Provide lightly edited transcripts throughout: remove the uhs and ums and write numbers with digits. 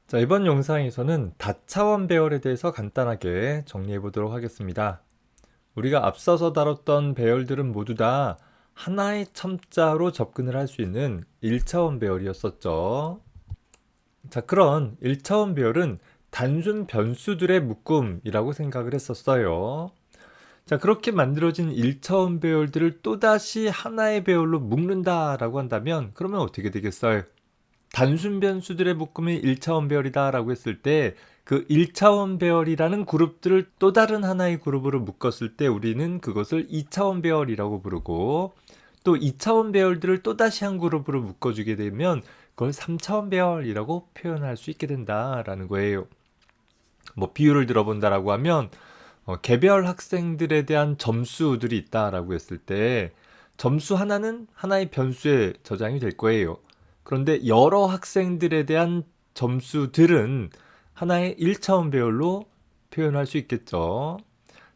자, 이번 영상에서는 다차원 배열에 대해서 간단하게 정리해 보도록 하겠습니다. 우리가 앞서서 다뤘던 배열들은 모두 다 하나의 첨자로 접근을 할 수 있는 1차원 배열이었었죠. 자, 그런 1차원 배열은 단순 변수들의 묶음이라고 생각을 했었어요. 자, 그렇게 만들어진 1차원 배열들을 또다시 하나의 배열로 묶는다라고 한다면 그러면 어떻게 되겠어요? 단순 변수들의 묶음이 1차원 배열이다 라고 했을 때 그 1차원 배열이라는 그룹들을 또 다른 하나의 그룹으로 묶었을 때 우리는 그것을 2차원 배열이라고 부르고, 또 2차원 배열들을 또다시 한 그룹으로 묶어주게 되면 그걸 3차원 배열이라고 표현할 수 있게 된다라는 거예요. 뭐 비유를 들어본다라고 하면 개별 학생들에 대한 점수들이 있다라고 했을 때 점수 하나는 하나의 변수에 저장이 될 거예요. 그런데 여러 학생들에 대한 점수들은 하나의 1차원 배열로 표현할 수 있겠죠.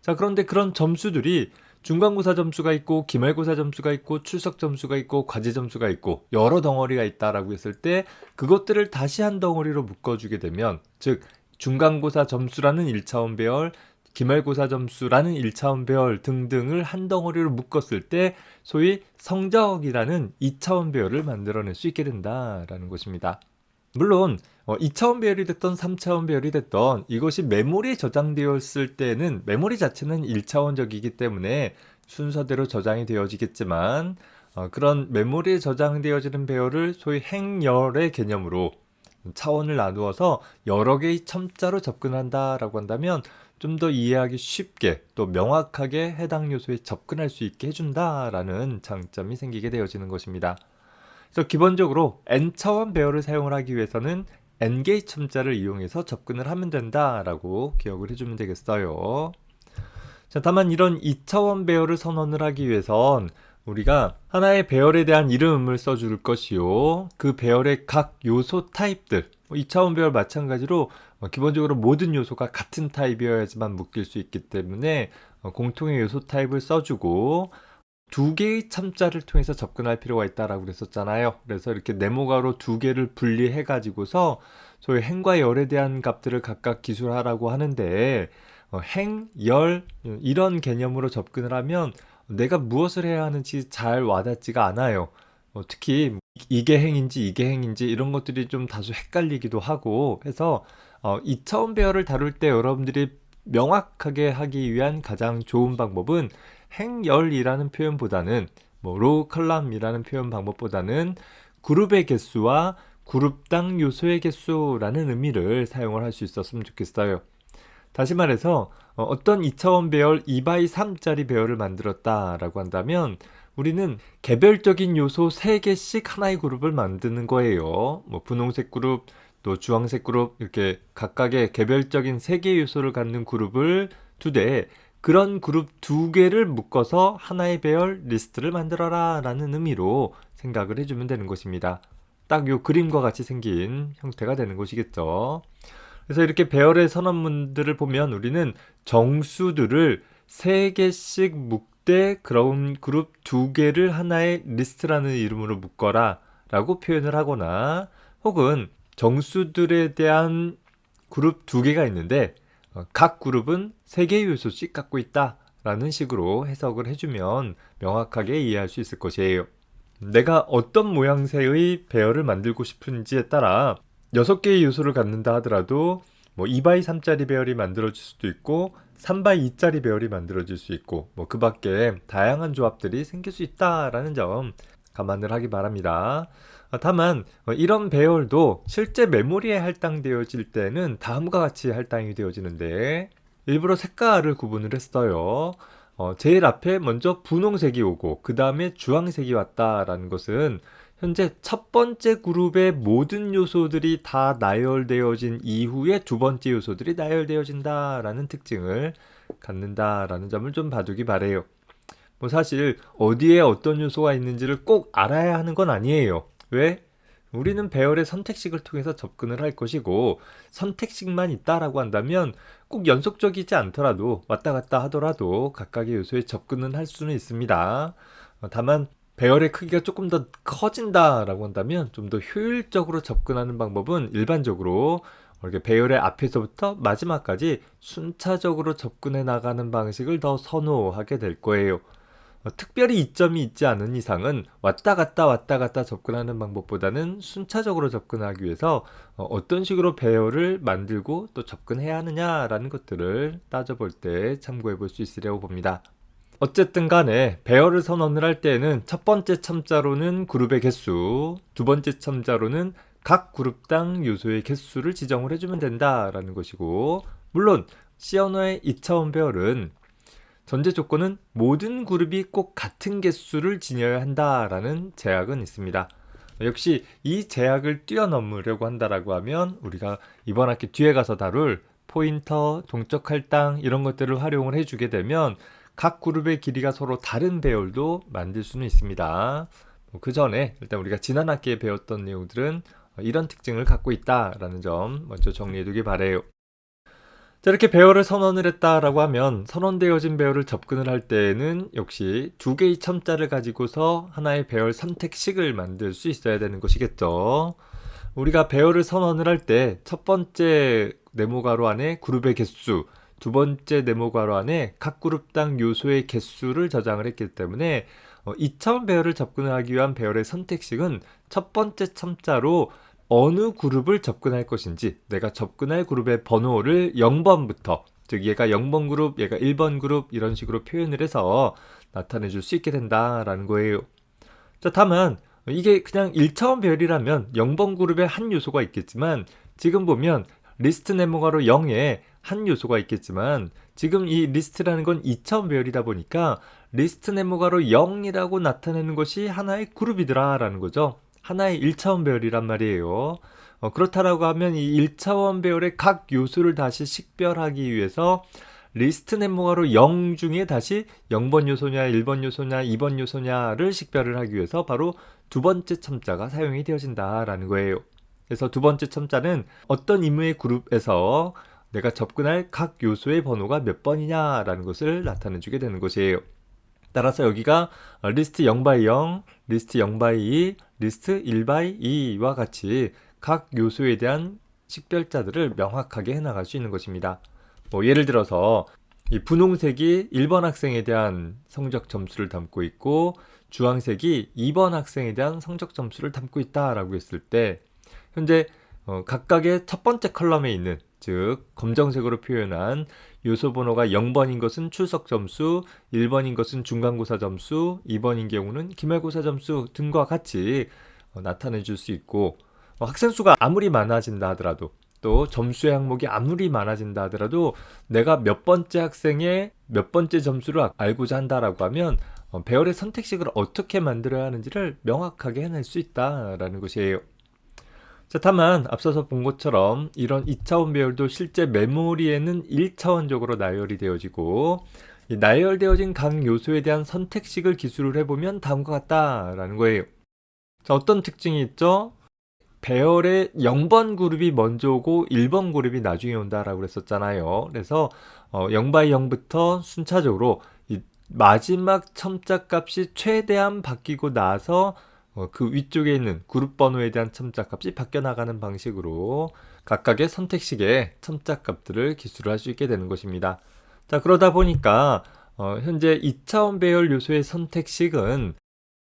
자, 그런데 그런 점수들이 중간고사 점수가 있고 기말고사 점수가 있고 출석 점수가 있고 과제 점수가 있고 여러 덩어리가 있다라고 했을 때 그것들을 다시 한 덩어리로 묶어주게 되면, 즉 중간고사 점수라는 1차원 배열, 기말고사 점수라는 1차원 배열 등등을 한 덩어리로 묶었을 때 소위 성적이라는 2차원 배열을 만들어낼 수 있게 된다라는 것입니다. 물론 2차원 배열이 됐던 3차원 배열이 됐던 이것이 메모리에 저장되었을 때는 메모리 자체는 1차원적이기 때문에 순서대로 저장이 되어지겠지만, 그런 메모리에 저장되어지는 배열을 소위 행열의 개념으로 차원을 나누어서 여러 개의 첨자로 접근한다라고 한다면 좀 더 이해하기 쉽게 또 명확하게 해당 요소에 접근할 수 있게 해준다라는 장점이 생기게 되어지는 것입니다. 그래서 기본적으로 n차원 배열을 사용을 하기 위해서는 n개의 첨자를 이용해서 접근을 하면 된다라고 기억을 해주면 되겠어요. 자, 다만 이런 2차원 배열을 선언을 하기 위해선 우리가 하나의 배열에 대한 이름을 써줄 것이요, 그 배열의 각 요소 타입들, 2차원 배열 마찬가지로 기본적으로 모든 요소가 같은 타입이어야지만 묶일 수 있기 때문에 공통의 요소 타입을 써주고 두 개의 첨자를 통해서 접근할 필요가 있다라고 그랬었잖아요. 그래서 이렇게 네모가로 두 개를 분리해 가지고서 소위 행과 열에 대한 값들을 각각 기술하라고 하는데, 행, 열 이런 개념으로 접근을 하면 내가 무엇을 해야 하는지 잘 와닿지가 않아요. 특히 이게 행인지 이게 행인지 이런 것들이 좀 다소 헷갈리기도 하고 해서 2차원 배열을 다룰 때 여러분들이 명확하게 하기 위한 가장 좋은 방법은 행열이라는 표현보다는 로우 컬럼이라는 표현 방법보다는 그룹의 개수와 그룹당 요소의 개수라는 의미를 사용을 할 수 있었으면 좋겠어요. 다시 말해서 어떤 2차원 배열 2x3짜리 배열을 만들었다라고 한다면 우리는 개별적인 요소 3개씩 하나의 그룹을 만드는 거예요. 분홍색 그룹, 또 주황색 그룹, 이렇게 각각의 개별적인 3개의 요소를 갖는 그룹을 2대, 그런 그룹 2개를 묶어서 하나의 배열 리스트를 만들어라 라는 의미로 생각을 해주면 되는 것입니다. 딱 요 그림과 같이 생긴 형태가 되는 것이겠죠. 그래서 이렇게 배열의 선언문들을 보면 우리는 정수들을 3개씩 묶되 그런 그룹 2개를 하나의 리스트라는 이름으로 묶어라 라고 표현을 하거나, 혹은 정수들에 대한 그룹 2개가 있는데 각 그룹은 3개의 요소씩 갖고 있다 라는 식으로 해석을 해주면 명확하게 이해할 수 있을 것이에요. 내가 어떤 모양새의 배열을 만들고 싶은지에 따라 6개의 요소를 갖는다 하더라도 2x3짜리 배열이 만들어질 수도 있고 3x2짜리 배열이 만들어질 수 있고 그 밖에 다양한 조합들이 생길 수 있다라는 점 감안을 하기 바랍니다. 다만 이런 배열도 실제 메모리에 할당되어질 때는 다음과 같이 할당이 되어지는데, 일부러 색깔을 구분을 했어요. 제일 앞에 먼저 분홍색이 오고 그 다음에 주황색이 왔다라는 것은 현재 첫 번째 그룹의 모든 요소들이 다 나열되어진 이후에 두 번째 요소들이 나열되어진다라는 특징을 갖는다라는 점을 좀 봐두기 바래요. 사실 어디에 어떤 요소가 있는지를 꼭 알아야 하는 건 아니에요. 왜? 우리는 배열의 선택식을 통해서 접근을 할 것이고, 선택식만 있다라고 한다면 꼭 연속적이지 않더라도 왔다 갔다 하더라도 각각의 요소에 접근은 할 수는 있습니다. 다만 배열의 크기가 조금 더 커진다라고 한다면 좀 더 효율적으로 접근하는 방법은 일반적으로 이렇게 배열의 앞에서부터 마지막까지 순차적으로 접근해 나가는 방식을 더 선호하게 될 거예요. 특별히 이점이 있지 않은 이상은 왔다 갔다 접근하는 방법보다는 순차적으로 접근하기 위해서 어떤 식으로 배열을 만들고 또 접근해야 하느냐라는 것들을 따져볼 때 참고해 볼 수 있으려고 봅니다. 어쨌든 간에 배열을 선언을 할 때에는 첫 번째 첨자로는 그룹의 개수, 두 번째 첨자로는 각 그룹당 요소의 개수를 지정을 해주면 된다라는 것이고, 물론 C 언어의 2차원 배열은 전제 조건은 모든 그룹이 꼭 같은 개수를 지녀야 한다라는 제약은 있습니다. 역시 이 제약을 뛰어넘으려고 한다라고 하면 우리가 이번 학기 뒤에 가서 다룰 포인터, 동적 할당 이런 것들을 활용을 해주게 되면 각 그룹의 길이가 서로 다른 배열도 만들 수는 있습니다. 그 전에 일단 우리가 지난 학기에 배웠던 내용들은 이런 특징을 갖고 있다라는 점 먼저 정리해 두길 바래요. 자, 이렇게 배열을 선언을 했다라고 하면 선언되어진 배열을 접근을 할 때에는 역시 두 개의 첨자를 가지고서 하나의 배열 선택식을 만들 수 있어야 되는 것이겠죠. 우리가 배열을 선언을 할 때 첫 번째 네모 가로 안에 그룹의 개수, 두 번째 네모 가로 안에 각 그룹당 요소의 개수를 저장을 했기 때문에 2차원 배열을 접근을 하기 위한 배열의 선택식은 첫 번째 첨자로 어느 그룹을 접근할 것인지 내가 접근할 그룹의 번호를 0번부터 즉 얘가 0번 그룹, 얘가 1번 그룹 이런 식으로 표현을 해서 나타내 줄 수 있게 된다라는 거예요. 자, 다만 이게 그냥 1차원 배열이라면 0번 그룹에 한 요소가 있겠지만 지금 보면 리스트 네모가로 0에 한 요소가 있겠지만 지금 이 리스트라는 건 2차원 배열이다 보니까 리스트 네모가로 0이라고 나타내는 것이 하나의 그룹이더라 라는 거죠. 하나의 1차원 배열이란 말이에요. 그렇다라고 하면 이 1차원 배열의 각 요소를 다시 식별하기 위해서 리스트 네모가로 0 중에 다시 0번 요소냐, 1번 요소냐, 2번 요소냐를 식별을 하기 위해서 바로 두 번째 첨자가 사용이 되어진다라는 거예요. 그래서 두 번째 첨자는 어떤 임의의 그룹에서 내가 접근할 각 요소의 번호가 몇 번이냐라는 것을 나타내주게 되는 것이에요. 따라서 여기가 리스트 0x0, 리스트 0x2, 리스트 1x2와 같이 각 요소에 대한 식별자들을 명확하게 해나갈 수 있는 것입니다. 예를 들어서 이 분홍색이 1번 학생에 대한 성적 점수를 담고 있고 주황색이 2번 학생에 대한 성적 점수를 담고 있다라고 했을 때 현재 각각의 첫 번째 컬럼에 있는 즉 검정색으로 표현한 요소 번호가 0번인 것은 출석 점수, 1번인 것은 중간고사 점수, 2번인 경우는 기말고사 점수 등과 같이 나타내 줄 수 있고 학생 수가 아무리 많아진다 하더라도 또 점수의 항목이 아무리 많아진다 하더라도 내가 몇 번째 학생의 몇 번째 점수를 알고자 한다라고 하면 배열의 선택식을 어떻게 만들어야 하는지를 명확하게 해낼 수 있다라는 것이에요. 자, 다만 앞서서 본 것처럼 이런 2차원 배열도 실제 메모리에는 1차원적으로 나열이 되어지고 이 나열되어진 각 요소에 대한 선택식을 기술을 해보면 다음과 같다라는 거예요. 자, 어떤 특징이 있죠? 배열의 0번 그룹이 먼저 오고 1번 그룹이 나중에 온다라고 그랬었잖아요. 그래서 0x0부터 순차적으로 이 마지막 첨자 값이 최대한 바뀌고 나서 그 위쪽에 있는 그룹 번호에 대한 첨자 값이 바뀌어 나가는 방식으로 각각의 선택식의 첨자 값들을 기술을 할 수 있게 되는 것입니다. 자, 그러다 보니까 현재 2차원 배열 요소의 선택식은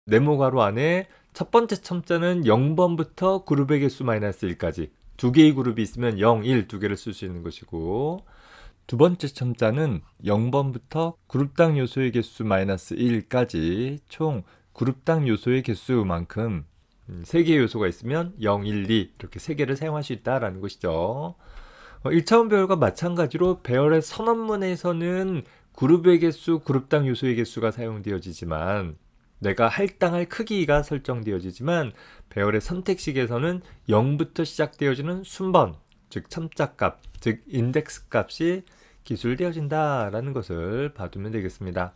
네모 가로 안에 첫 번째 첨자는 0번부터 그룹의 개수 마이너스 1까지 두 개의 그룹이 있으면 0, 1 두 개를 쓸 수 있는 것이고 두 번째 첨자는 0번부터 그룹당 요소의 개수 마이너스 1까지 총 그룹당 요소의 개수만큼 3개의 요소가 있으면 0, 1, 2 이렇게 3개를 사용할 수 있다는 것이죠. 1차원 배열과 마찬가지로 배열의 선언문에서는 그룹의 개수, 그룹당 요소의 개수가 사용되어지지만 내가 할당할 크기가 설정되어지지만 배열의 선택식에서는 0부터 시작되어지는 순번, 즉 첨자값, 즉 인덱스 값이 기술되어진다라는 것을 봐두면 되겠습니다.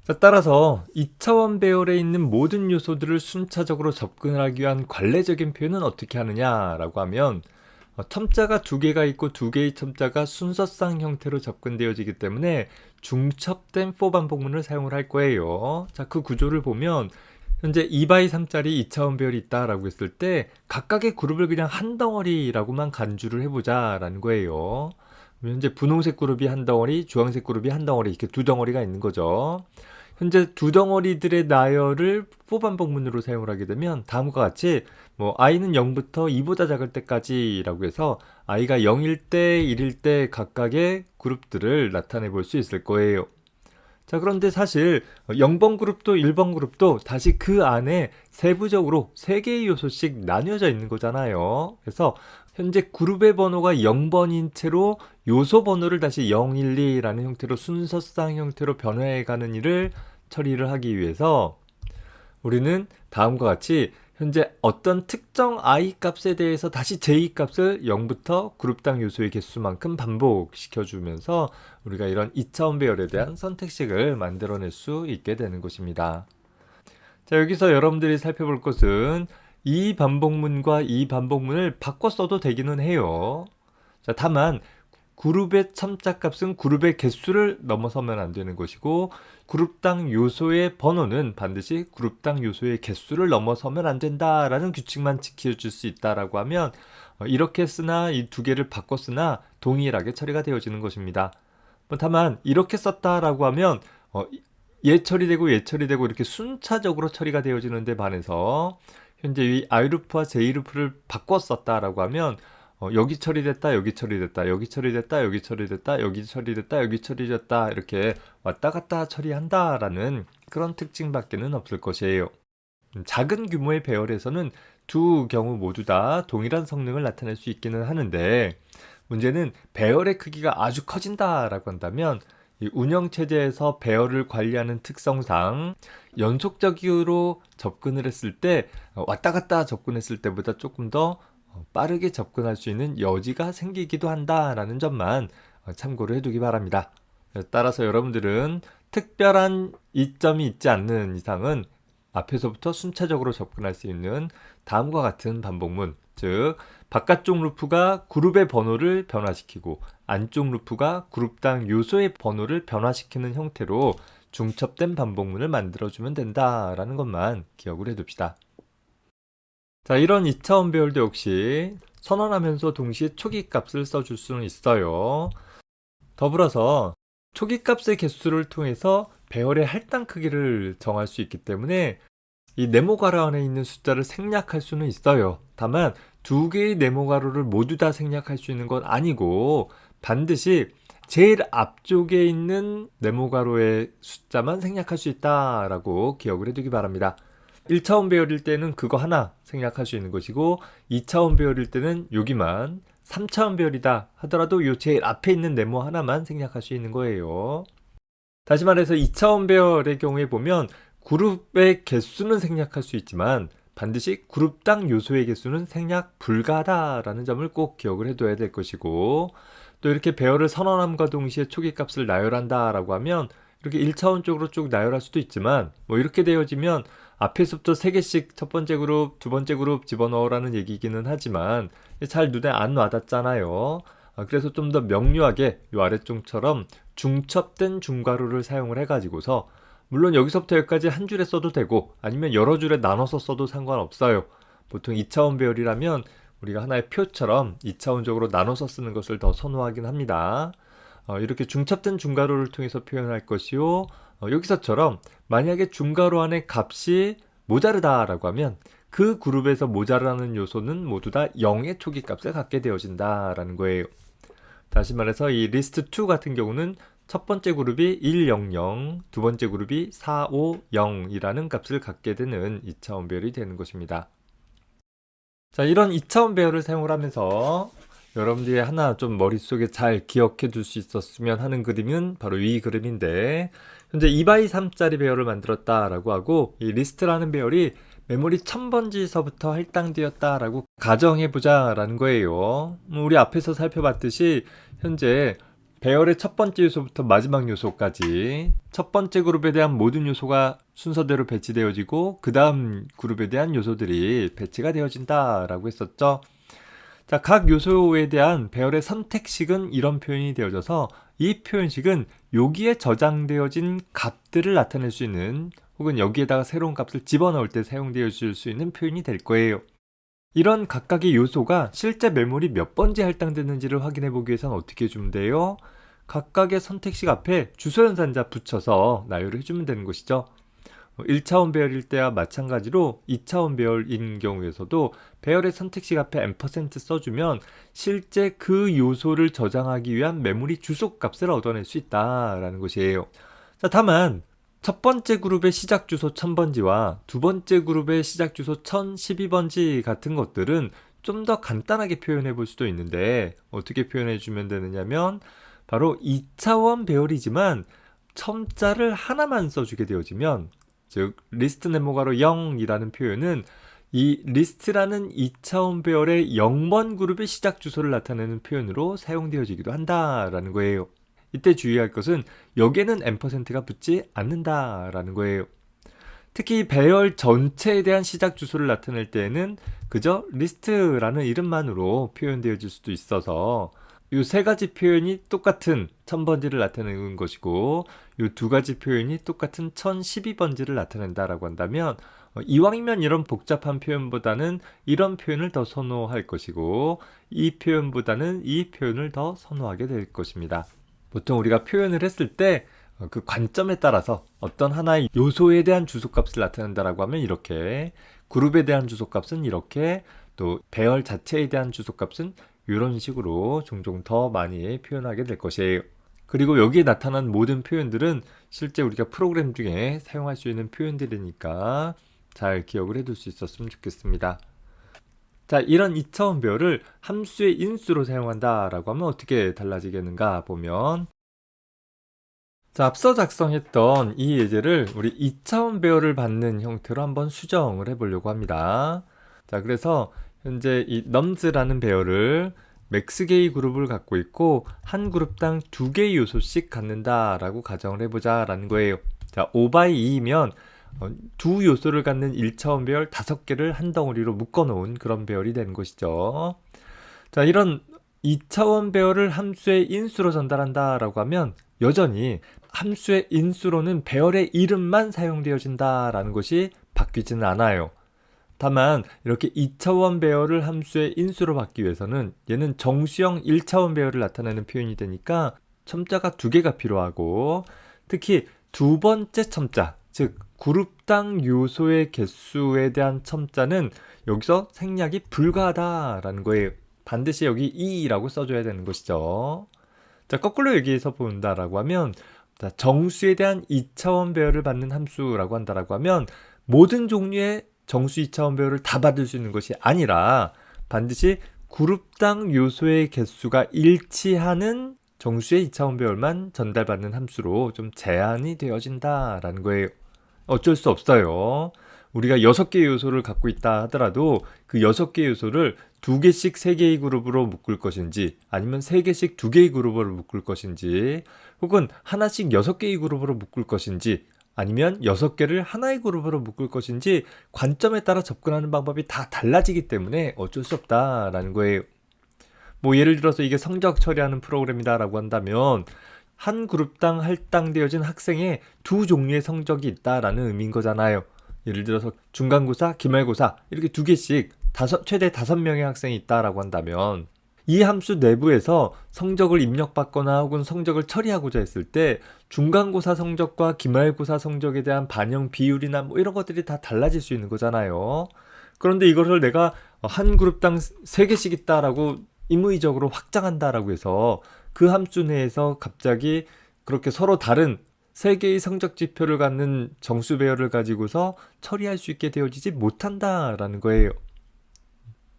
자, 따라서 2차원 배열에 있는 모든 요소들을 순차적으로 접근하기 위한 관례적인 표현은 어떻게 하느냐라고 하면 첨자가 두 개가 있고 두 개의 첨자가 순서상 형태로 접근되어지기 때문에 중첩된 for 반복문을 사용을 할 거예요. 자, 그 구조를 보면 현재 2x3짜리 2차원 배열이 있다라고 했을 때 각각의 그룹을 그냥 한 덩어리라고만 간주를 해보자 라는 거예요. 현재 분홍색 그룹이 한 덩어리, 주황색 그룹이 한 덩어리, 이렇게 두 덩어리가 있는 거죠. 현재 두 덩어리들의 나열을 for 반복문으로 사용을 하게 되면 다음과 같이 i는 0부터 2보다 작을 때까지라고 해서 i가 0일 때, 1일 때 각각의 그룹들을 나타내 볼 수 있을 거예요. 자, 그런데 사실 0번 그룹도 1번 그룹도 다시 그 안에 세부적으로 3개의 요소씩 나뉘어져 있는 거잖아요. 그래서 현재 그룹의 번호가 0번인 채로 요소 번호를 다시 0, 1, 2라는 형태로 순서상 형태로 변화해가는 일을 처리를 하기 위해서 우리는 다음과 같이 현재 어떤 특정 i 값에 대해서 다시 j 값을 0부터 그룹당 요소의 개수만큼 반복시켜주면서 우리가 이런 2차원 배열에 대한 선택식을 만들어낼 수 있게 되는 것입니다. 자, 여기서 여러분들이 살펴볼 것은 이 반복문과 이 반복문을 바꿔 써도 되기는 해요. 자, 다만 그룹의 첨자 값은 그룹의 개수를 넘어서면 안 되는 것이고 그룹당 요소의 번호는 반드시 그룹당 요소의 개수를 넘어서면 안 된다라는 규칙만 지켜줄 수 있다라고 하면 이렇게 쓰나 이 두 개를 바꿔 쓰나 동일하게 처리가 되어지는 것입니다. 다만 이렇게 썼다라고 하면 얘 처리되고 얘 처리되고 이렇게 순차적으로 처리가 되어지는데 반해서 현재 이 i루프와 j루프를 바꿔 썼다라고 하면 여기 처리됐다, 여기 처리됐다, 여기 처리됐다, 여기 처리됐다, 여기 처리됐다, 여기 처리됐다 이렇게 왔다 갔다 처리한다라는 그런 특징밖에는 없을 것이에요. 작은 규모의 배열에서는 두 경우 모두 다 동일한 성능을 나타낼 수 있기는 하는데 문제는 배열의 크기가 아주 커진다라고 한다면 이 운영체제에서 배열을 관리하는 특성상 연속적으로 접근을 했을 때 왔다 갔다 접근했을 때보다 조금 더 빠르게 접근할 수 있는 여지가 생기기도 한다라는 점만 참고를 해두기 바랍니다. 따라서 여러분들은 특별한 이점이 있지 않는 이상은 앞에서부터 순차적으로 접근할 수 있는 다음과 같은 반복문, 즉 바깥쪽 루프가 그룹의 번호를 변화시키고 안쪽 루프가 그룹당 요소의 번호를 변화시키는 형태로 중첩된 반복문을 만들어주면 된다라는 것만 기억을 해둡시다. 자, 이런 2차원 배열도 역시 선언하면서 동시에 초기값을 써줄 수는 있어요. 더불어서 초기값의 개수를 통해서 배열의 할당 크기를 정할 수 있기 때문에 이 네모 가로 안에 있는 숫자를 생략할 수는 있어요. 다만 두 개의 네모 가로를 모두 다 생략할 수 있는 건 아니고 반드시 제일 앞쪽에 있는 네모 가로의 숫자만 생략할 수 있다라고 기억을 해두기 바랍니다. 1차원 배열일 때는 그거 하나 생략할 수 있는 것이고 2차원 배열일 때는 여기만, 3차원 배열이다 하더라도 요 제일 앞에 있는 네모 하나만 생략할 수 있는 거예요. 다시 말해서 2차원 배열의 경우에 보면 그룹의 개수는 생략할 수 있지만 반드시 그룹당 요소의 개수는 생략 불가하다라는 점을 꼭 기억을 해둬야 될 것이고 또 이렇게 배열을 선언함과 동시에 초기값을 나열한다라고 하면 이렇게 1차원적으로 쭉 나열할 수도 있지만 이렇게 되어지면 앞에서부터 3개씩 첫 번째 그룹, 두 번째 그룹 집어넣으라는 얘기기는 하지만 잘 눈에 안 와닿잖아요. 그래서 좀 더 명료하게 이 아래쪽처럼 중첩된 중괄호를 사용을 해가지고서 물론 여기서부터 여기까지 한 줄에 써도 되고 아니면 여러 줄에 나눠서 써도 상관없어요. 보통 2차원 배열이라면 우리가 하나의 표처럼 2차원적으로 나눠서 쓰는 것을 더 선호하긴 합니다. 이렇게 중첩된 중괄호를 통해서 표현할 것이요. 여기서처럼 만약에 중괄호 안에 값이 모자르다라고 하면 그 그룹에서 모자라는 요소는 모두 다 0의 초기값을 갖게 되어진다라는 거예요. 다시 말해서 이 리스트 2 같은 경우는 첫 번째 그룹이 1, 0, 0, 두 번째 그룹이 4, 5, 0이라는 값을 갖게 되는 2차원 배열이 되는 것입니다. 자, 이런 2차원 배열을 사용을 하면서 여러분들이 하나 좀 머릿속에 잘 기억해 둘 수 있었으면 하는 그림은 바로 이 그림인데 현재 2x3짜리 배열을 만들었다라고 하고 이 리스트라는 배열이 메모리 1000번지서부터 할당되었다라고 가정해보자 라는 거예요. 우리 앞에서 살펴봤듯이 현재 배열의 첫 번째 요소부터 마지막 요소까지 첫 번째 그룹에 대한 모든 요소가 순서대로 배치되어지고 그 다음 그룹에 대한 요소들이 배치가 되어진다라고 했었죠. 자, 각 요소에 대한 배열의 선택식은 이런 표현이 되어져서 이 표현식은 여기에 저장되어진 값들을 나타낼 수 있는 혹은 여기에다가 새로운 값을 집어넣을 때 사용되어질 수 있는 표현이 될 거예요. 이런 각각의 요소가 실제 메모리 몇 번째 할당되는지를 확인해 보기 위해서는 어떻게 해주면 돼요? 각각의 선택식 앞에 주소 연산자 붙여서 나열을 해주면 되는 것이죠. 1차원 배열일 때와 마찬가지로 2차원 배열인 경우에서도 배열의 선택식 앞에 %% 써주면 실제 그 요소를 저장하기 위한 메모리 주소 값을 얻어낼 수 있다라는 것이에요. 자, 다만 첫 번째 그룹의 시작 주소 1000번지와 두 번째 그룹의 시작 주소 1012번지 같은 것들은 좀 더 간단하게 표현해 볼 수도 있는데 어떻게 표현해 주면 되느냐면 바로 2차원 배열이지만 첨자를 하나만 써주게 되어지면, 즉 리스트 네모가로 0이라는 표현은 이 리스트라는 2차원 배열의 0번 그룹의 시작 주소를 나타내는 표현으로 사용되어지기도 한다라는 거예요. 이때 주의할 것은 여기에는 %가 붙지 않는다라는 거예요. 특히 배열 전체에 대한 시작 주소를 나타낼 때에는 그저 리스트라는 이름만으로 표현되어질 수도 있어서 이 세 가지 표현이 똑같은 1000번지를 나타내는 것이고 이 두 가지 표현이 똑같은 1012번지를 나타낸다라고 한다면 이왕이면 이런 복잡한 표현보다는 이런 표현을 더 선호할 것이고 이 표현보다는 이 표현을 더 선호하게 될 것입니다. 보통 우리가 표현을 했을 때 그 관점에 따라서 어떤 하나의 요소에 대한 주소값을 나타낸다라고 하면 이렇게, 그룹에 대한 주소값은 이렇게, 또 배열 자체에 대한 주소값은 이런 식으로 종종 더 많이 표현하게 될 것이에요. 그리고 여기에 나타난 모든 표현들은 실제 우리가 프로그램 중에 사용할 수 있는 표현들이니까 잘 기억을 해둘 수 있었으면 좋겠습니다. 자, 이런 2차원 배열을 함수의 인수로 사용한다라고 하면 어떻게 달라지겠는가 보면, 자, 앞서 작성했던 이 예제를 우리 2차원 배열을 받는 형태로 한번 수정을 해보려고 합니다. 자, 그래서 현재 이 nums라는 배열을 맥스게이 그룹을 갖고 있고 한 그룹당 2개의 요소씩 갖는다라고 가정을 해보자 라는 거예요. 자, 5x2이면 두 요소를 갖는 1차원 배열 5개를 한 덩어리로 묶어 놓은 그런 배열이 되는 것이죠. 자, 이런 2차원 배열을 함수의 인수로 전달한다라고 하면 여전히 함수의 인수로는 배열의 이름만 사용되어진다라는 것이 바뀌지는 않아요. 다만 이렇게 2차원 배열을 함수의 인수로 받기 위해서는 얘는 정수형 1차원 배열을 나타내는 표현이 되니까 첨자가 2개가 필요하고, 특히 두 번째 첨자, 즉 그룹당 요소의 개수에 대한 첨자는 여기서 생략이 불가하다라는 거예요. 반드시 여기 2라고 써줘야 되는 것이죠. 자, 거꾸로 얘기해서 본다라고 하면, 자, 정수에 대한 2차원 배열을 받는 함수라고 한다라고 하면 모든 종류의 정수 2차원 배열을 다 받을 수 있는 것이 아니라 반드시 그룹당 요소의 개수가 일치하는 정수의 2차원 배열만 전달받는 함수로 좀 제한이 되어진다라는 거예요. 어쩔 수 없어요. 우리가 6개의 요소를 갖고 있다 하더라도 그 6개의 요소를 2개씩 3개의 그룹으로 묶을 것인지, 아니면 3개씩 2개의 그룹으로 묶을 것인지, 혹은 하나씩 6개의 그룹으로 묶을 것인지, 아니면 6개를 하나의 그룹으로 묶을 것인지 관점에 따라 접근하는 방법이 다 달라지기 때문에 어쩔 수 없다라는 거예요. 뭐 예를 들어서 이게 성적 처리하는 프로그램이다 라고 한다면 한 그룹당 할당되어진 학생의 두 종류의 성적이 있다라는 의미인 거잖아요. 예를 들어서 중간고사, 기말고사 이렇게 2개씩 최대 5명의 학생이 있다라고 한다면 이 함수 내부에서 성적을 입력받거나 혹은 성적을 처리하고자 했을 때 중간고사 성적과 기말고사 성적에 대한 반영 비율이나 뭐 이런 것들이 다 달라질 수 있는 거잖아요. 그런데 이것을 내가 한 그룹당 3개씩 있다라고 임의적으로 확장한다라고 해서 그 함수 내에서 갑자기 그렇게 서로 다른 3개의 성적 지표를 갖는 정수 배열을 가지고서 처리할 수 있게 되어지지 못한다라는 거예요.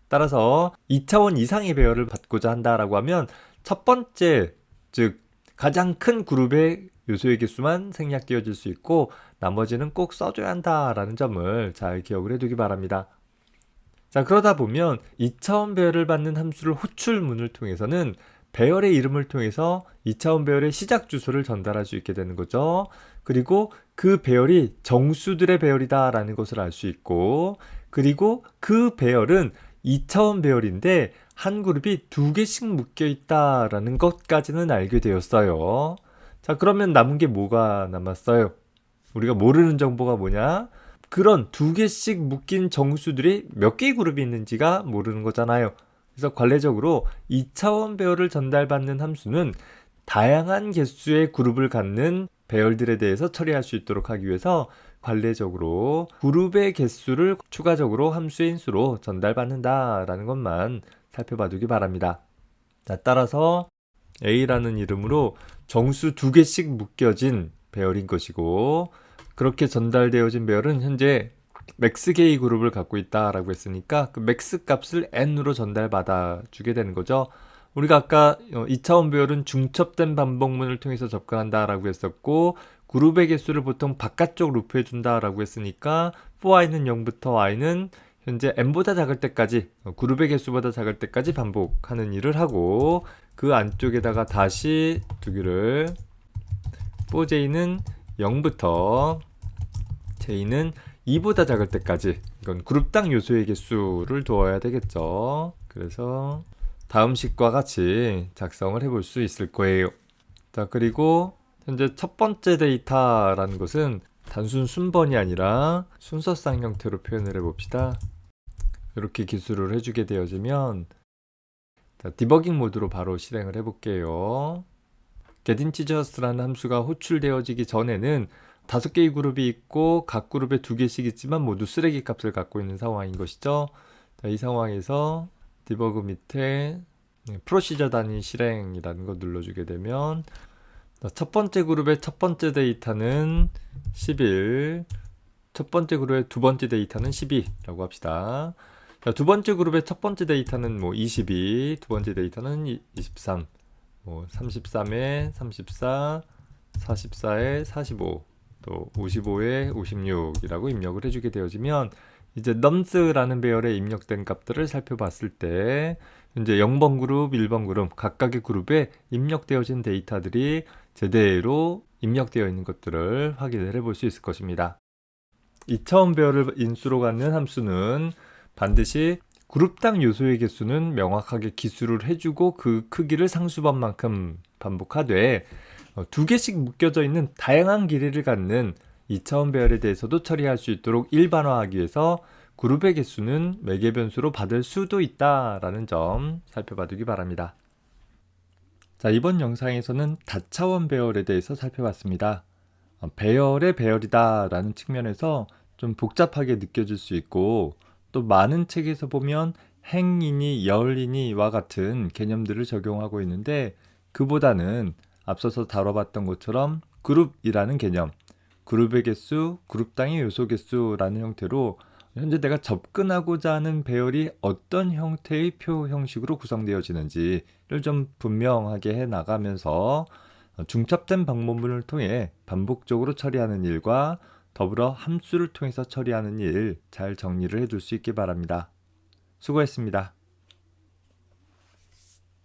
따라서 2차원 이상의 배열을 받고자 한다라고 하면 첫 번째, 즉 가장 큰 그룹의 요소의 개수만 생략되어질 수 있고 나머지는 꼭 써줘야 한다라는 점을 잘 기억을 해두기 바랍니다. 자, 그러다 보면 2차원 배열을 받는 함수를 호출문을 통해서는 배열의 이름을 통해서 2차원 배열의 시작 주소를 전달할 수 있게 되는 거죠. 그리고 그 배열이 정수들의 배열이다 라는 것을 알 수 있고, 그리고 그 배열은 2차원 배열인데 한 그룹이 2개씩 묶여 있다라는 것까지는 알게 되었어요. 자, 그러면 남은 게 뭐가 남았어요? 우리가 모르는 정보가 뭐냐? 그런 2개씩 묶인 정수들이 몇 개의 그룹이 있는지가 모르는 거잖아요. 그래서 관례적으로 2차원 배열을 전달받는 함수는 다양한 개수의 그룹을 갖는 배열들에 대해서 처리할 수 있도록 하기 위해서 관례적으로 그룹의 개수를 추가적으로 함수의 인수로 전달받는다라는 것만 살펴봐 두기 바랍니다. 자, 따라서 A라는 이름으로 정수 2개씩 묶여진 배열인 것이고, 그렇게 전달되어진 배열은 현재 맥스 개의 그룹을 갖고 있다라고 했으니까 그 맥스 값을 n으로 전달받아 주게 되는 거죠. 우리가 아까 2차원 배열은 중첩된 반복문을 통해서 접근한다라고 했었고, 그룹의 개수를 보통 바깥쪽 루프해 준다라고 했으니까 for i는 0부터 i는 현재 n보다 작을 때까지, 그룹의 개수보다 작을 때까지 반복하는 일을 하고, 그 안쪽에다가 다시 두기를 for j는 0부터 j는 2보다 작을 때까지, 이건 그룹당 요소의 개수를 두어야 되겠죠. 그래서 다음 식과 같이 작성을 해볼 수 있을 거예요. 자, 그리고 현재 첫 번째 데이터라는 것은 단순 순번이 아니라 순서상 형태로 표현을 해봅시다. 이렇게 기술을 해주게 되어지면, 자, 디버깅 모드로 바로 실행을 해볼게요. getIntegers라는 함수가 호출되어지기 전에는 5개의 그룹이 있고 각 그룹에 2개씩 있지만 모두 쓰레기 값을 갖고 있는 상황인 것이죠. 자, 이 상황에서 디버그 밑에 프로시저 단위 실행이라는 거 눌러주게 되면, 첫 번째 그룹의 첫 번째 데이터는 11, 첫 번째 그룹의 두 번째 데이터는 12라고 합시다. 자, 두 번째 그룹의 첫 번째 데이터는 22, 두 번째 데이터는 23, 33에 34, 44에 45, 또 55에 56이라고 입력을 해주게 되어지면, 이제 nums라는 배열에 입력된 값들을 살펴봤을 때 현재 0번 그룹, 1번 그룹 각각의 그룹에 입력되어진 데이터들이 제대로 입력되어 있는 것들을 확인을 해볼 수 있을 것입니다. 2차원 배열을 인수로 갖는 함수는 반드시 그룹당 요소의 개수는 명확하게 기술을 해주고 그 크기를 상수번만큼 반복하되, 2개씩 묶여져 있는 다양한 길이를 갖는 2차원 배열에 대해서도 처리할 수 있도록 일반화하기 위해서 그룹의 개수는 매개 변수로 받을 수도 있다라는 점 살펴봐 두기 바랍니다. 자, 이번 영상에서는 다차원 배열에 대해서 살펴봤습니다. 배열의 배열이다 라는 측면에서 좀 복잡하게 느껴질 수 있고, 또 많은 책에서 보면 행이니 열이니와 같은 개념들을 적용하고 있는데, 그보다는 앞서서 다뤄봤던 것처럼 그룹이라는 개념, 그룹의 개수, 그룹당의 요소 개수라는 형태로 현재 내가 접근하고자 하는 배열이 어떤 형태의 표 형식으로 구성되어지는지를 좀 분명하게 해 나가면서 중첩된 방법문을 통해 반복적으로 처리하는 일과 더불어 함수를 통해서 처리하는 일 잘 정리를 해둘 수 있기 바랍니다. 수고했습니다.